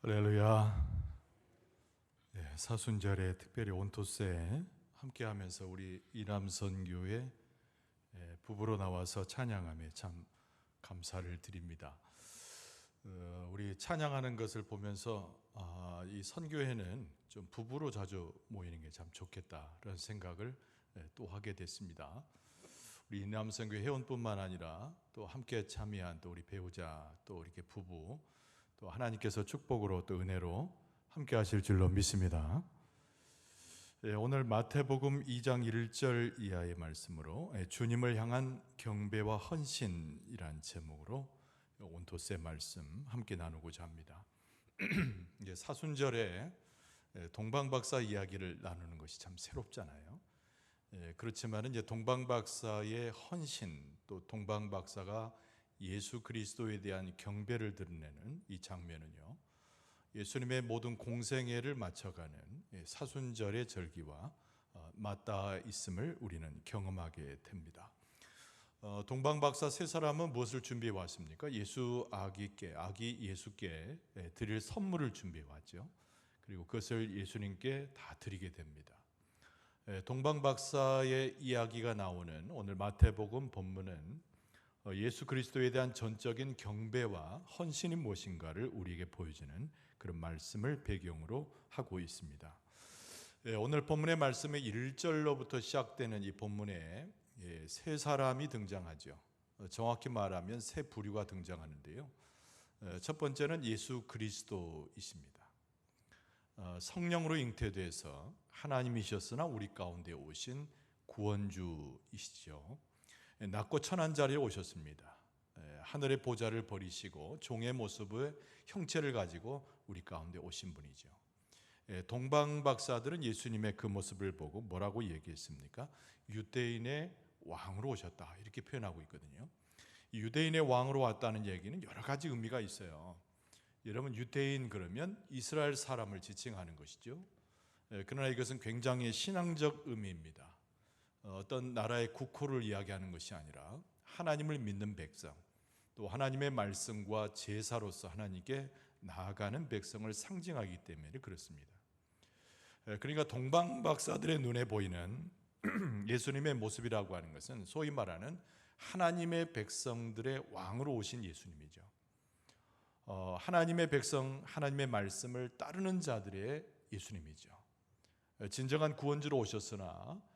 할렐루야. 사순절에 특별히 온토세 함께하면서 우리 이남선교회 부부로 나와서 찬양함에 참 감사를 드립니다. 우리 찬양하는 것을 보면서 이 선교회는 좀 부부로 자주 모이는 게 참 좋겠다라는 생각을 또 하게 됐습니다. 우리 이남선교회 회원뿐만 아니라 또 함께 참여한 또 우리 배우자 또 이렇게 부부 또 하나님께서 축복으로 또 은혜로 함께 하실 줄로 믿습니다. 오늘 마태복음 2장 1절 이하의 말씀으로 주님을 향한 경배와 헌신이란 제목으로 온토세 말씀 함께 나누고자 합니다. 사순절에 동방박사 이야기를 나누는 것이 참 새롭잖아요. 그렇지만 이제 동방박사의 헌신 또 동방박사가 예수 그리스도에 대한 경배를 드러내는 이 장면은요, 예수님의 모든 공생애를 맞춰가는 사순절의 절기와 맞닿아 있음을 우리는 경험하게 됩니다. 동방박사 세 사람은 무엇을 준비해 왔습니까? 아기 예수께 드릴 선물을 준비해 왔죠. 그리고 그것을 예수님께 다 드리게 됩니다. 동방박사의 이야기가 나오는 오늘 마태복음 본문은 예수 그리스도에 대한 전적인 경배와 헌신이 무엇인가를 우리에게 보여주는 그런 말씀을 배경으로 하고 있습니다. 오늘 본문의 말씀의 1절로부터 시작되는 이 본문에 세 사람이 등장하죠. 정확히 말하면 세 부류가 등장하는데요. 첫 번째는 예수 그리스도이십니다. 성령으로 잉태돼서 하나님이셨으나 우리 가운데 오신 구원주이시죠. 낮고 천한 자리에 오셨습니다. 하늘의 보좌를 버리시고 종의 모습의 형체를 가지고 우리 가운데 오신 분이죠. 동방박사들은 예수님의 그 모습을 보고 뭐라고 얘기했습니까? 유대인의 왕으로 오셨다 이렇게 표현하고 있거든요. 유대인의 왕으로 왔다는 얘기는 여러 가지 의미가 있어요. 여러분, 유대인 그러면 이스라엘 사람을 지칭하는 것이죠. 그러나 이것은 굉장히 신앙적 의미입니다. 어떤 나라의 국호를 이야기하는 것이 아니라 하나님을 믿는 백성, 또 하나님의 말씀과 제사로서 하나님께 나아가는 백성을 상징하기 때문에 그렇습니다. 그러니까 동방박사들의 눈에 보이는 예수님의 모습이라고 하는 것은 소위 말하는 하나님의 백성들의 왕으로 오신 예수님이죠. 하나님의 백성, 하나님의 말씀을 따르는 자들의 예수님이죠. 진정한 구원주로 오셨으나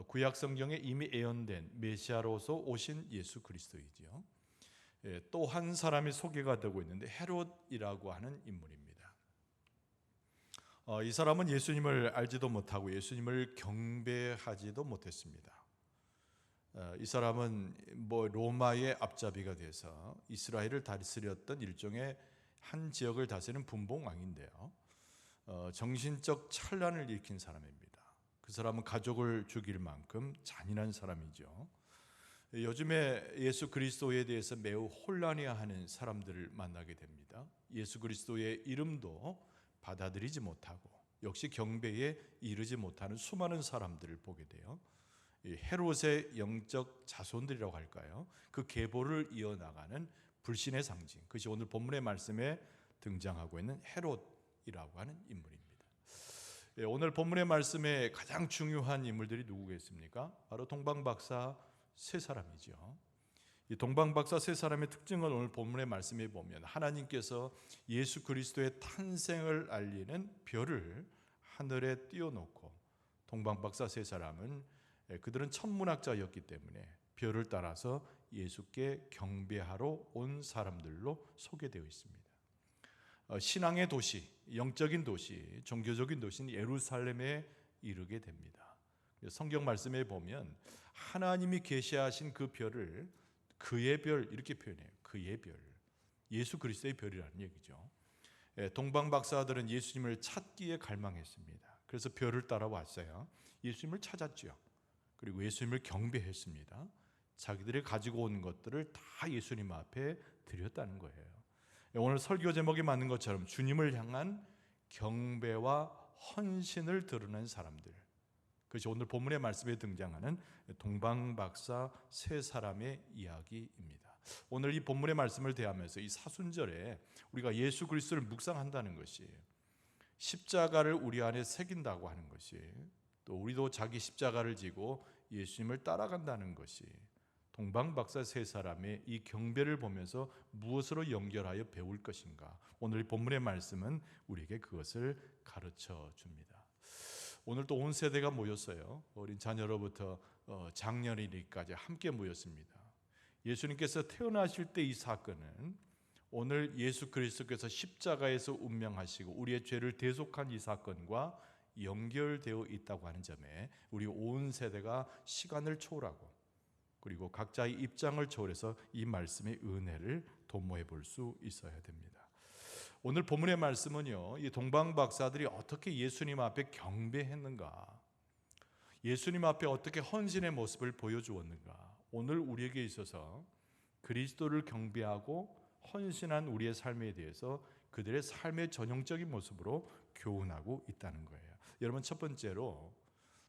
구약 성경에 이미 예언된 메시아로서 오신 예수 그리스도이죠. 또 한 사람이 소개가 되고 있는데 헤롯이라고 하는 인물입니다. 이 사람은 예수님을 알지도 못하고 예수님을 경배하지도 못했습니다. 이 사람은 로마의 앞잡이가 돼서 이스라엘을 다스렸던 일종의 한 지역을 다스리는 분봉왕인데요. 정신적 찬란을 일으킨 사람입니다. 그 사람은 가족을 죽일 만큼 잔인한 사람이죠. 요즘에 예수 그리스도에 대해서 매우 혼란해하는 사람들을 만나게 됩니다. 예수 그리스도의 이름도 받아들이지 못하고 역시 경배에 이르지 못하는 수많은 사람들을 보게 돼요. 헤롯의 영적 자손들이라고 할까요? 그 계보를 이어나가는 불신의 상징, 그것이 오늘 본문의 말씀에 등장하고 있는 헤롯이라고 하는 인물입니다. 오늘 본문의 말씀에 가장 중요한 인물들이 누구겠습니까? 바로 동방박사 세 사람이죠. 이 동방박사 세 사람의 특징을 오늘 본문의 말씀에 보면 하나님께서 예수 그리스도의 탄생을 알리는 별을 하늘에 띄워놓고 동방박사 세 사람은 그들은 천문학자였기 때문에 별을 따라서 예수께 경배하러 온 사람들로 소개되어 있습니다. 신앙의 도시, 영적인 도시, 종교적인 도시인 예루살렘에 이르게 됩니다. 성경 말씀에 보면 하나님이 계시하신 그 별을 그의 별 이렇게 표현해요. 그의 별, 예수 그리스도의 별이라는 얘기죠. 동방박사들은 예수님을 찾기에 갈망했습니다. 그래서 별을 따라왔어요. 예수님을 찾았죠. 그리고 예수님을 경배했습니다. 자기들이 가지고 온 것들을 다 예수님 앞에 드렸다는 거예요. 오늘 설교 제목에 맞는 것처럼 주님을 향한 경배와 헌신을 드러낸 사람들, 그것이 오늘 본문의 말씀에 등장하는 동방박사 세 사람의 이야기입니다. 오늘 이 본문의 말씀을 대하면서 이 사순절에 우리가 예수 그리스도를 묵상한다는 것이, 십자가를 우리 안에 새긴다고 하는 것이, 또 우리도 자기 십자가를 지고 예수님을 따라간다는 것이 동방박사 세 사람의 이 경배를 보면서 무엇으로 연결하여 배울 것인가. 오늘 이 본문의 말씀은 우리에게 그것을 가르쳐 줍니다. 오늘 또 온 세대가 모였어요. 어린 자녀로부터 장년이까지 함께 모였습니다. 예수님께서 태어나실 때 이 사건은 오늘 예수 그리스도께서 십자가에서 운명하시고 우리의 죄를 대속한 이 사건과 연결되어 있다고 하는 점에 우리 온 세대가 시간을 초월하고 그리고 각자의 입장을 초월해서 이 말씀의 은혜를 도모해 볼 수 있어야 됩니다. 오늘 본문의 말씀은요, 이 동방박사들이 어떻게 예수님 앞에 경배했는가, 예수님 앞에 어떻게 헌신의 모습을 보여주었는가, 오늘 우리에게 있어서 그리스도를 경배하고 헌신한 우리의 삶에 대해서 그들의 삶의 전형적인 모습으로 교훈하고 있다는 거예요. 여러분, 첫 번째로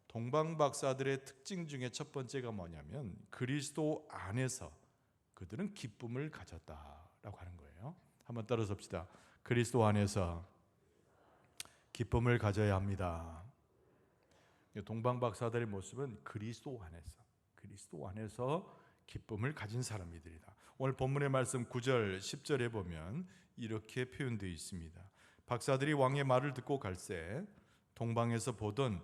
동방박사들의 특징 중에 첫 번째가 뭐냐면 그리스도 안에서 그들은 기쁨을 가졌다라고 하는 거예요. 한번 따라서 봅시다. 그리스도 안에서 기쁨을 가져야 합니다. 동방박사들의 모습은 그리스도 안에서 기쁨을 가진 사람이들이다. 오늘 본문의 말씀 9절 10절에 보면 이렇게 표현되어 있습니다. 박사들이 왕의 말을 듣고 갈새 동방에서 보던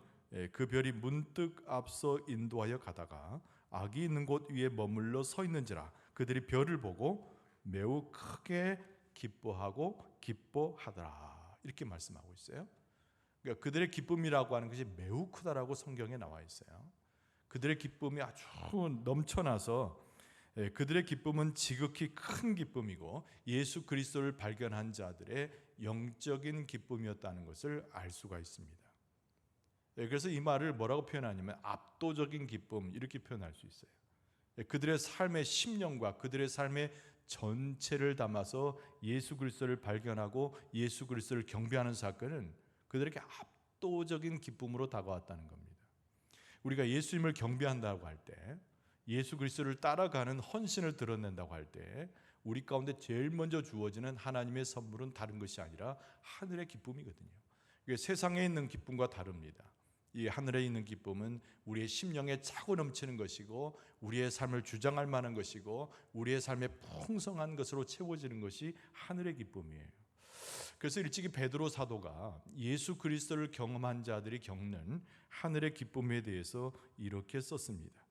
그 별이 문득 앞서 인도하여 가다가 악이 있는 곳 위에 머물러 서 있는지라 그들이 별을 보고 매우 크게 기뻐하고 기뻐하더라. 이렇게 말씀하고 있어요. 그러니까 그들의 기쁨이라고 하는 것이 매우 크다라고 성경에 나와 있어요. 그들의 기쁨이 아주 넘쳐나서 그들의 기쁨은 지극히 큰 기쁨이고 예수 그리스도를 발견한 자들의 영적인 기쁨이었다는 것을 알 수가 있습니다. 그래서 이 말을 뭐라고 표현하냐면 압도적인 기쁨, 이렇게 표현할 수 있어요. 그들의 삶의 심령과 그들의 삶의 전체를 담아서 예수 그리스도를 발견하고 예수 그리스도를 경배하는 사건은 그들에게 압도적인 기쁨으로 다가왔다는 겁니다. 우리가 예수님을 경배한다고 할 때, 예수 그리스도를 따라가는 헌신을 드러낸다고 할 때 우리 가운데 제일 먼저 주어지는 하나님의 선물은 다른 것이 아니라 하늘의 기쁨이거든요. 이게 세상에 있는 기쁨과 다릅니다. 이 하늘에 있는 기쁨은 우리의 심령에 차고 넘치는 것이고 우리의 삶을 주장할 만한 것이고 우리의 삶에 풍성한 것으로 채워지는 것이 하늘의 기쁨이에요. 그래서 일찍이 베드로 사도가 예수 그리스도를 경험한 자들이 겪는 하늘의 기쁨에 대해서 이렇게 썼습니다.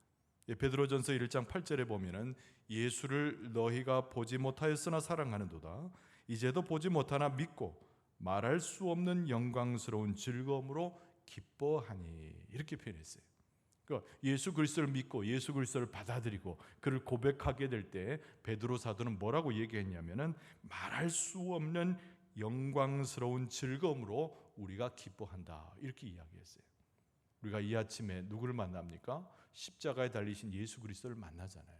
베드로전서 1장 8절에 보면은 예수를 너희가 보지 못하였으나 사랑하는도다. 이제도 보지 못하나 믿고 말할 수 없는 영광스러운 즐거움으로 기뻐하니, 이렇게 표현했어요. 그러니까 예수 그리스도를 믿고 예수 그리스도를 받아들이고 그를 고백하게 될 때 베드로 사도는 뭐라고 얘기했냐면은 말할 수 없는 영광스러운 즐거움으로 우리가 기뻐한다, 이렇게 이야기했어요. 우리가 이 아침에 누구를 만납니까? 십자가에 달리신 예수 그리스도를 만나잖아요.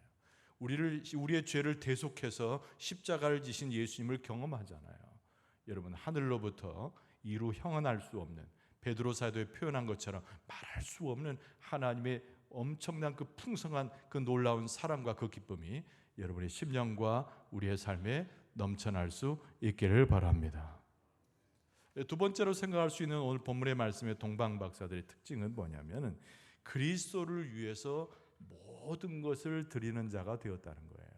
우리의 죄를 대속해서 십자가를 지신 예수님을 경험하잖아요. 여러분, 하늘로부터 이루 형언할 수 없는, 베드로 사도에 표현한 것처럼 말할 수 없는 하나님의 엄청난 그 풍성한 그 놀라운 사랑과 그 기쁨이 여러분의 심령과 우리의 삶에 넘쳐날 수 있기를 바랍니다. 두 번째로 생각할 수 있는 오늘 본문의 말씀의 동방박사들의 특징은 뭐냐면 그리스도를 위해서 모든 것을 드리는 자가 되었다는 거예요.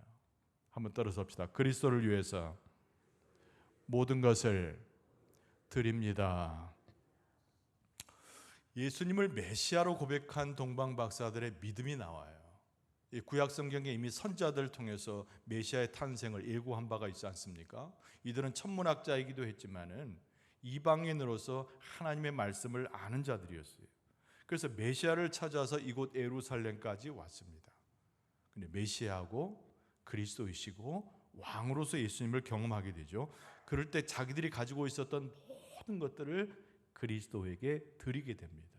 한번 따라서 합시다. 그리스도를 위해서 모든 것을 드립니다. 예수님을 메시아로 고백한 동방박사들의 믿음이 나와요. 이 구약 성경에 이미 선자들을 통해서 메시아의 탄생을 예고한 바가 있지 않습니까? 이들은 천문학자이기도 했지만은 이방인으로서 하나님의 말씀을 아는 자들이었어요. 그래서 메시아를 찾아서 이곳 예루살렘까지 왔습니다. 근데 메시아하고 그리스도이시고 왕으로서 예수님을 경험하게 되죠. 그럴 때 자기들이 가지고 있었던 모든 것들을 그리스도에게 드리게 됩니다.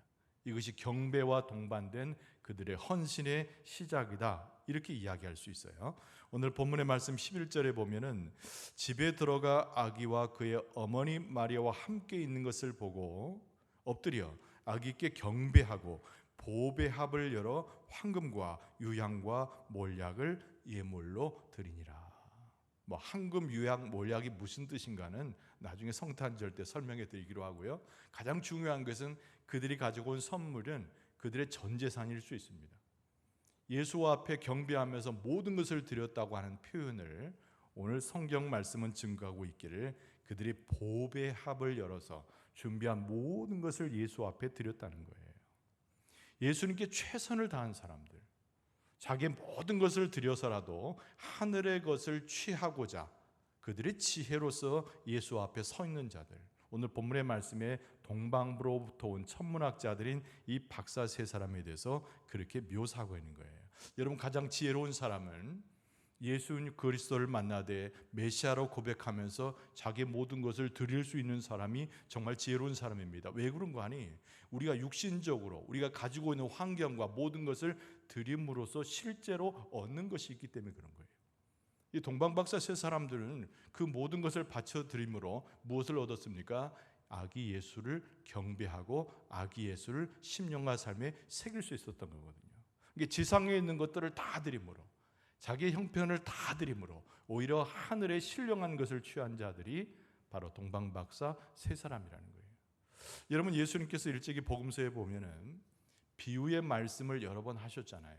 이것이 경배와 동반된 그들의 헌신의 시작이다, 이렇게 이야기할 수 있어요. 오늘 본문의 말씀 11절에 보면은 집에 들어가 아기와 그의 어머니 마리아와 함께 있는 것을 보고 엎드려 아기께 경배하고 보배 합을 열어 황금과 유향과 몰약을 예물로 드리니라. 뭐 황금, 유향, 몰약이 무슨 뜻인가는 나중에 성탄절 때 설명해 드리기로 하고요. 가장 중요한 것은 그들이 가지고 온 선물은 그들의 전 재산일 수 있습니다. 예수 앞에 경배하면서 모든 것을 드렸다고 하는 표현을 오늘 성경 말씀은 증거하고 있기를, 그들이 보배 합을 열어서 준비한 모든 것을 예수 앞에 드렸다는 거예요. 예수님께 최선을 다한 사람들, 자기의 모든 것을 들여서라도 하늘의 것을 취하고자 그들의 지혜로서 예수 앞에 서 있는 자들, 오늘 본문의 말씀에 동방부로부터 온 천문학자들인 이 박사 세 사람에 대해서 그렇게 묘사하고 있는 거예요. 여러분, 가장 지혜로운 사람은 예수 그리스도를 만나되 메시아로 고백하면서 자기의 모든 것을 드릴 수 있는 사람이 정말 지혜로운 사람입니다. 왜 그런 거 아니? 우리가 육신적으로 우리가 가지고 있는 환경과 모든 것을 드림으로써 실제로 얻는 것이 있기 때문에 그런 거예요. 이 동방박사 세 사람들은 그 모든 것을 바쳐 드림으로 무엇을 얻었습니까? 아기 예수를 경배하고 아기 예수를 심령과 삶에 새길 수 있었던 거거든요. 이게 지상에 있는 것들을 다 드림으로, 자기의 형편을 다 드림으로 오히려 하늘에 신령한 것을 취한 자들이 바로 동방박사 세 사람이라는 거예요. 여러분, 예수님께서 일찍이 복음서에 보면은 비유의 말씀을 여러 번 하셨잖아요.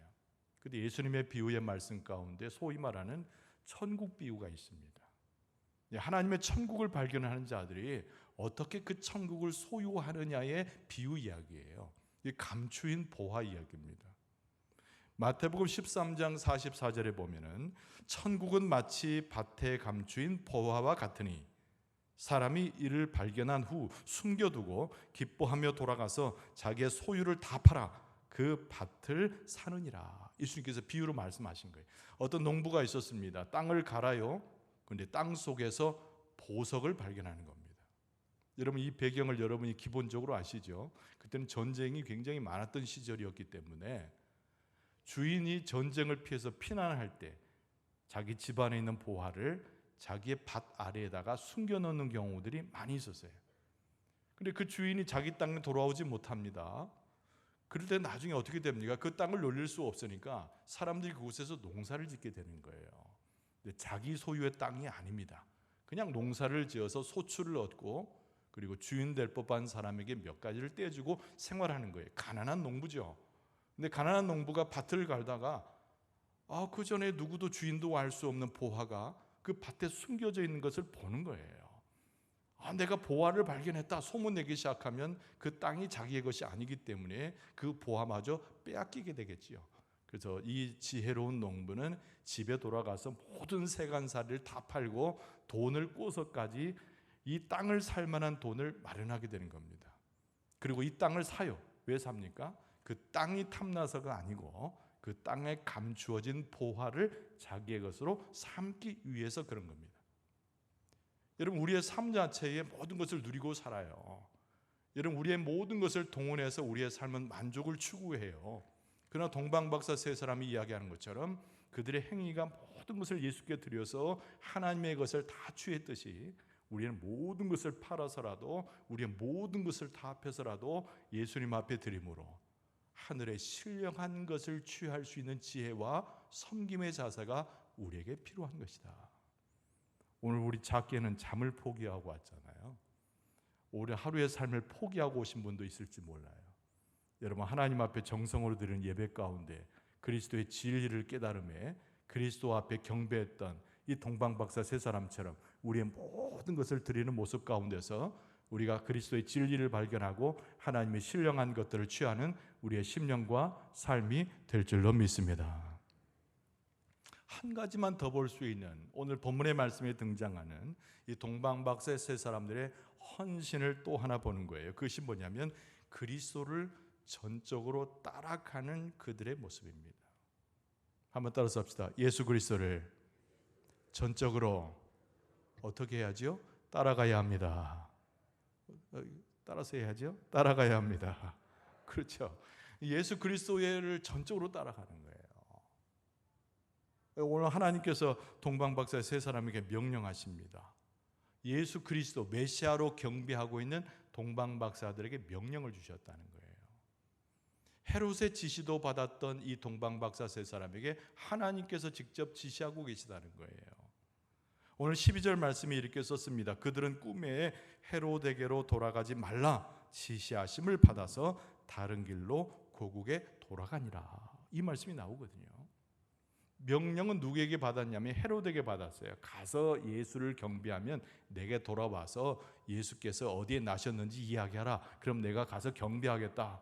근데 예수님의 비유의 말씀 가운데 소위 말하는 천국 비유가 있습니다. 하나님의 천국을 발견하는 자들이 어떻게 그 천국을 소유하느냐의 비유 이야기예요. 이 감추인 보화 이야기입니다. 마태복음 13장 44절에 보면은 천국은 마치 밭에 감추인 보화와 같으니 사람이 이를 발견한 후 숨겨두고 기뻐하며 돌아가서 자기의 소유를 다 팔아 그 밭을 사느니라. 예수님께서 비유로 말씀하신 거예요. 어떤 농부가 있었습니다. 땅을 갈아요. 그런데 땅 속에서 보석을 발견하는 겁니다. 여러분, 이 배경을 여러분이 기본적으로 아시죠? 그때는 전쟁이 굉장히 많았던 시절이었기 때문에 주인이 전쟁을 피해서 피난할 때 자기 집안에 있는 보화를 자기의 밭 아래에다가 숨겨놓는 경우들이 많이 있었어요. 근데 그 주인이 자기 땅에 돌아오지 못합니다. 그럴 때 나중에 어떻게 됩니까? 그 땅을 놀릴 수 없으니까 사람들이 그곳에서 농사를 짓게 되는 거예요. 근데 자기 소유의 땅이 아닙니다. 그냥 농사를 지어서 소출을 얻고 그리고 주인 될 법한 사람에게 몇 가지를 떼주고 생활하는 거예요. 가난한 농부죠. 근데 가난한 농부가 밭을 갈다가 그 전에 누구도 주인도 알 수 없는 보화가 그 밭에 숨겨져 있는 것을 보는 거예요. 내가 보화를 발견했다 소문내기 시작하면 그 땅이 자기의 것이 아니기 때문에 그 보화마저 빼앗기게 되겠지요. 그래서 이 지혜로운 농부는 집에 돌아가서 모든 세간살이를 다 팔고 돈을 꿔서까지 이 땅을 살 만한 돈을 마련하게 되는 겁니다. 그리고 이 땅을 사요. 왜 삽니까? 그 땅이 탐나서가 아니고 그 땅에 감추어진 보화를 자기의 것으로 삼기 위해서 그런 겁니다. 여러분, 우리의 삶 자체에 모든 것을 누리고 살아요. 여러분, 우리의 모든 것을 동원해서 우리의 삶은 만족을 추구해요. 그러나 동방박사 세 사람이 이야기하는 것처럼 그들의 행위가 모든 것을 예수께 드려서 하나님의 것을 다 취했듯이 우리는 모든 것을 팔아서라도 우리의 모든 것을 다 합해서라도 예수님 앞에 드림으로 하늘의 신령한 것을 취할 수 있는 지혜와 섬김의 자세가 우리에게 필요한 것이다. 오늘 우리 작게는 잠을 포기하고 왔잖아요. 오늘 하루의 삶을 포기하고 오신 분도 있을지 몰라요. 여러분, 하나님 앞에 정성으로 드리는 예배 가운데 그리스도의 진리를 깨달음에 그리스도 앞에 경배했던 이 동방박사 세 사람처럼 우리의 모든 것을 드리는 모습 가운데서 우리가 그리스도의 진리를 발견하고 하나님의 신령한 것들을 취하는 우리의 심령과 삶이 될 줄로 믿습니다. 한 가지만 더 볼 수 있는 오늘 본문의 말씀에 등장하는 이 동방박사 세 사람들의 헌신을 또 하나 보는 거예요. 그것이 뭐냐면 그리스도를 전적으로 따라가는 그들의 모습입니다. 한번 따라서 합시다. 예수 그리스도를 전적으로 어떻게 해야죠? 따라가야 합니다. 따라서 해야죠? 따라가야 합니다. 그렇죠. 예수 그리스도를 전적으로 따라가는 거예요. 오늘 하나님께서 동방박사 세 사람에게 명령하십니다. 예수 그리스도 메시아로 경배하고 있는 동방박사들에게 명령을 주셨다는 거예요. 헤롯의 지시도 받았던 이 동방박사 세 사람에게 하나님께서 직접 지시하고 계시다는 거예요. 오늘 12절 말씀이 이렇게 썼습니다. 그들은 꿈에 헤롯에게로 돌아가지 말라 지시하심을 받아서 다른 길로 고국에 돌아가니라. 이 말씀이 나오거든요. 명령은 누구에게 받았냐면 헤롯에게 받았어요. 가서 예수를 경배하면 내게 돌아와서 예수께서 어디에 나셨는지 이야기하라. 그럼 내가 가서 경배하겠다.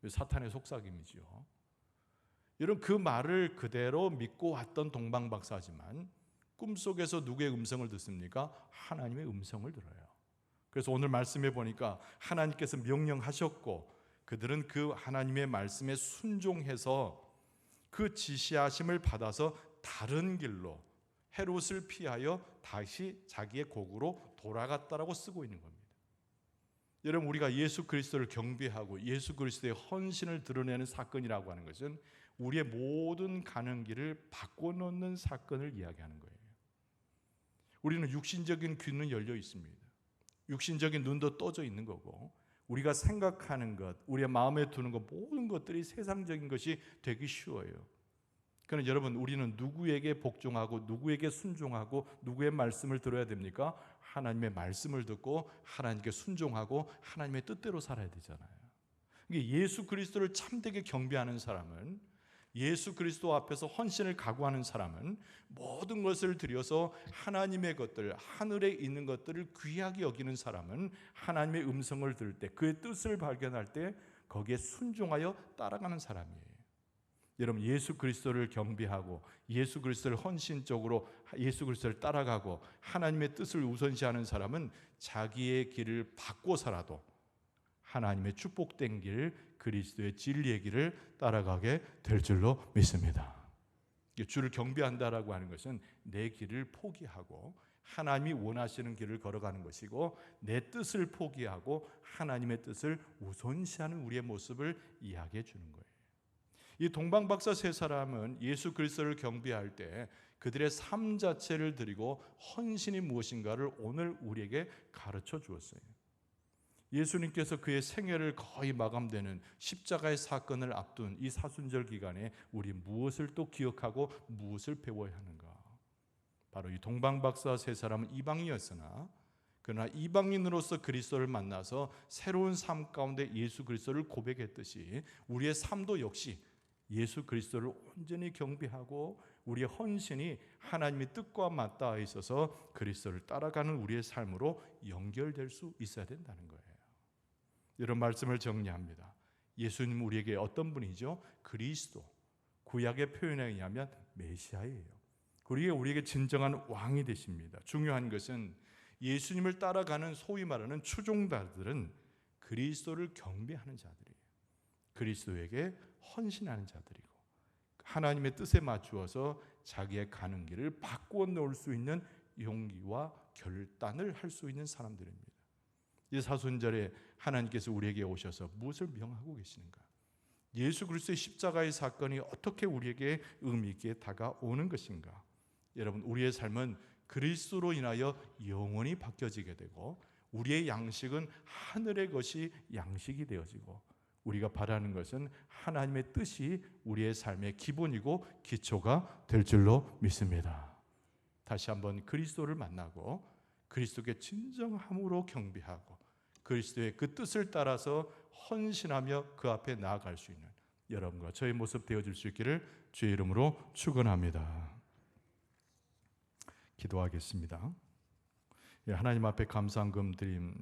사탄의 속삭임이죠. 여러분, 그 말을 그대로 믿고 왔던 동방박사지만 꿈속에서 누구의 음성을 듣습니까? 하나님의 음성을 들어요. 그래서 오늘 말씀해 보니까 하나님께서 명령하셨고 그들은 그 하나님의 말씀에 순종해서 그 지시하심을 받아서 다른 길로 헤롯을 피하여 다시 자기의 고국으로 돌아갔다라고 쓰고 있는 겁니다. 여러분, 우리가 예수 그리스도를 경배하고 예수 그리스도의 헌신을 드러내는 사건이라고 하는 것은 우리의 모든 가는 길을 바꿔놓는 사건을 이야기하는 거예요. 우리는 육신적인 귀는 열려 있습니다. 육신적인 눈도 떠져 있는 거고 우리가 생각하는 것, 우리의 마음에 두는 것 모든 것들이 세상적인 것이 되기 쉬워요. 그러나 여러분, 우리는 누구에게 복종하고 누구에게 순종하고 누구의 말씀을 들어야 됩니까? 하나님의 말씀을 듣고 하나님께 순종하고 하나님의 뜻대로 살아야 되잖아요. 예수 그리스도를 참되게 경배하는 사람은, 예수 그리스도 앞에서 헌신을 각오하는 사람은 모든 것을 들여서 하나님의 것들, 하늘에 있는 것들을 귀하게 여기는 사람은 하나님의 음성을 들을 때, 그의 뜻을 발견할 때 거기에 순종하여 따라가는 사람이에요. 여러분, 예수 그리스도를 경배하고 예수 그리스도를 헌신적으로 예수 그리스도를 따라가고 하나님의 뜻을 우선시하는 사람은 자기의 길을 바꿔 살아도 하나님의 축복된 길, 그리스도의 진리의 길을 따라가게 될 줄로 믿습니다. 주를 경배한다라고 하는 것은 내 길을 포기하고 하나님이 원하시는 길을 걸어가는 것이고, 내 뜻을 포기하고 하나님의 뜻을 우선시하는 우리의 모습을 이야기해 주는 거예요. 이 동방박사 세 사람은 예수 그리스도를 경배할 때 그들의 삶 자체를 드리고 헌신이 무엇인가를 오늘 우리에게 가르쳐 주었어요. 예수님께서 그의 생애를 거의 마감되는 십자가의 사건을 앞둔 이 사순절 기간에 우리 무엇을 또 기억하고 무엇을 배워야 하는가? 바로 이 동방박사 세 사람은 이방인이었으나 그러나 이방인으로서 그리스도를 만나서 새로운 삶 가운데 예수 그리스도를 고백했듯이 우리의 삶도 역시 예수 그리스도를 온전히 경배하고 우리의 헌신이 하나님의 뜻과 맞닿아 있어서 그리스도를 따라가는 우리의 삶으로 연결될 수 있어야 된다는 거예요. 이런 말씀을 정리합니다. 예수님 우리에게 어떤 분이죠? 그리스도, 구약의 표현에 의하면 메시아예요. 우리에게 진정한 왕이 되십니다. 중요한 것은 예수님을 따라가는 소위 말하는 추종자들은 그리스도를 경배하는 자들이에요. 그리스도에게 헌신하는 자들이고 하나님의 뜻에 맞추어서 자기의 가는 길을 바꾸어 놓을 수 있는 용기와 결단을 할 수 있는 사람들입니다. 이 사순절에 하나님께서 우리에게 오셔서 무엇을 명하고 계시는가? 예수 그리스도의 십자가의 사건이 어떻게 우리에게 의미 있게 다가오는 것인가? 여러분, 우리의 삶은 그리스도로 인하여 영원히 바뀌어지게 되고 우리의 양식은 하늘의 것이 양식이 되어지고 우리가 바라는 것은 하나님의 뜻이 우리의 삶의 기본이고 기초가 될 줄로 믿습니다. 다시 한번 그리스도를 만나고 그리스도께 진정함으로 경배하고 그리스도의 그 뜻을 따라서 헌신하며 그 앞에 나아갈 수 있는 여러분과 저의 모습 되어줄 수 있기를 주의 이름으로 축원합니다. 기도하겠습니다. 하나님 앞에 감사한금 드린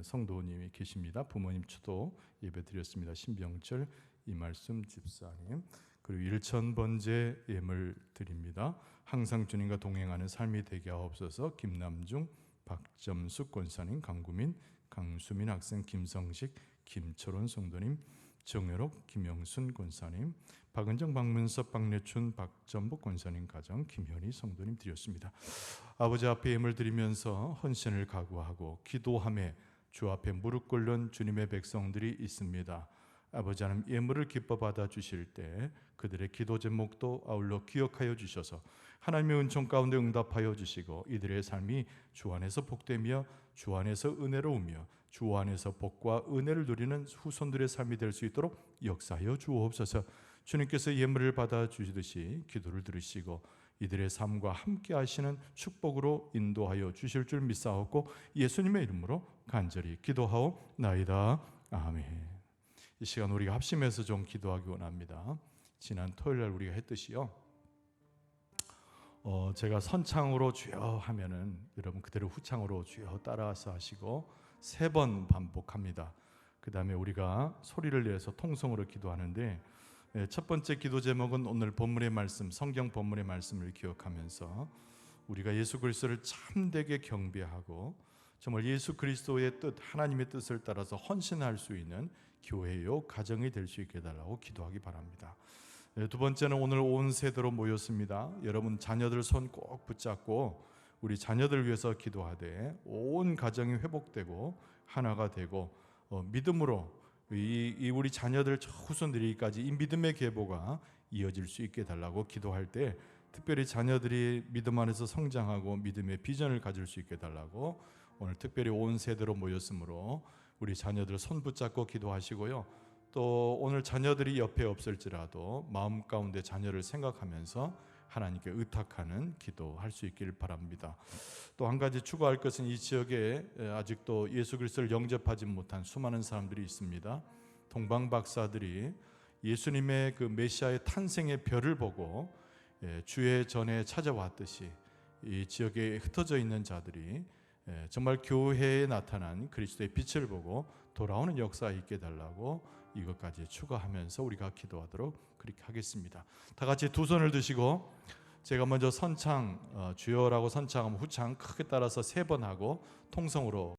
성도님이 계십니다. 부모님 추도 예배 드렸습니다. 신병철 이말씀 집사님, 그리고 1000번째 예물 드립니다. 항상 주님과 동행하는 삶이 되게 하옵소서. 김남중, 박점숙 권사님, 강구민, 강수민 학생, 김성식, 김철원 성도님, 정혜록, 김영순 권사님, 박은정, 박문섭, 박래춘, 박전복 권사님 가정, 김현희 성도님 드렸습니다. 아버지 앞에 예물 드리면서 헌신을 각오하고 기도함에 주 앞에 무릎 꿇는 주님의 백성들이 있습니다. 아버지 하나님 예물을 기뻐 받아 주실 때 그들의 기도 제목도 아울러 기억하여 주셔서 하나님의 은총 가운데 응답하여 주시고 이들의 삶이 주 안에서 복되며 주 안에서 은혜로우며 주 안에서 복과 은혜를 누리는 후손들의 삶이 될 수 있도록 역사하여 주옵소서. 주님께서 예물을 받아 주시듯이 기도를 들으시고 이들의 삶과 함께 하시는 축복으로 인도하여 주실 줄 믿사옵고 예수님의 이름으로 간절히 기도하옵나이다. 아멘. 이 시간 우리가 합심해서 좀 기도하기 원합니다. 지난 토요일 날 우리가 했듯이요. 제가 선창으로 주여 하면은 여러분 그대로 후창으로 주여 따라서 하시고 3번 반복합니다. 그 다음에 우리가 소리를 내서 통성으로 기도하는데 첫 번째 기도 제목은 오늘 본문의 말씀, 성경 본문의 말씀을 기억하면서 우리가 예수 그리스도를 참되게 경배하고 정말 예수 그리스도의 뜻, 하나님의 뜻을 따라서 헌신할 수 있는 교회요 가정이 될 수 있게 해달라고 기도하기 바랍니다. 두 번째는 오늘 온 세대로 모였습니다. 여러분 자녀들 손 꼭 붙잡고 우리 자녀들 위해서 기도하되 온 가정이 회복되고 하나가 되고 믿음으로 이 우리 자녀들 후손들이까지 이 믿음의 계보가 이어질 수 있게 해달라고 기도할 때 특별히 자녀들이 믿음 안에서 성장하고 믿음의 비전을 가질 수 있게 해달라고 오늘 특별히 온 세대로 모였으므로 우리 자녀들 손 붙잡고 기도하시고요. 또 오늘 자녀들이 옆에 없을지라도 마음 가운데 자녀를 생각하면서 하나님께 의탁하는 기도할 수 있기를 바랍니다. 또 한 가지 추가할 것은 이 지역에 아직도 예수 그리스도를 영접하지 못한 수많은 사람들이 있습니다. 동방 박사들이 예수님의 그 메시아의 탄생의 별을 보고 주의 전에 찾아왔듯이 이 지역에 흩어져 있는 자들이 정말 교회에 나타난 그리스도의 빛을 보고 돌아오는 역사가 있게 해달라고 이것까지 추가하면서 우리가 기도하도록 그렇게 하겠습니다. 다 같이 두 손을 드시고 제가 먼저 선창 주여라고 선창하면 후창 크게 따라서 3번 하고 통성으로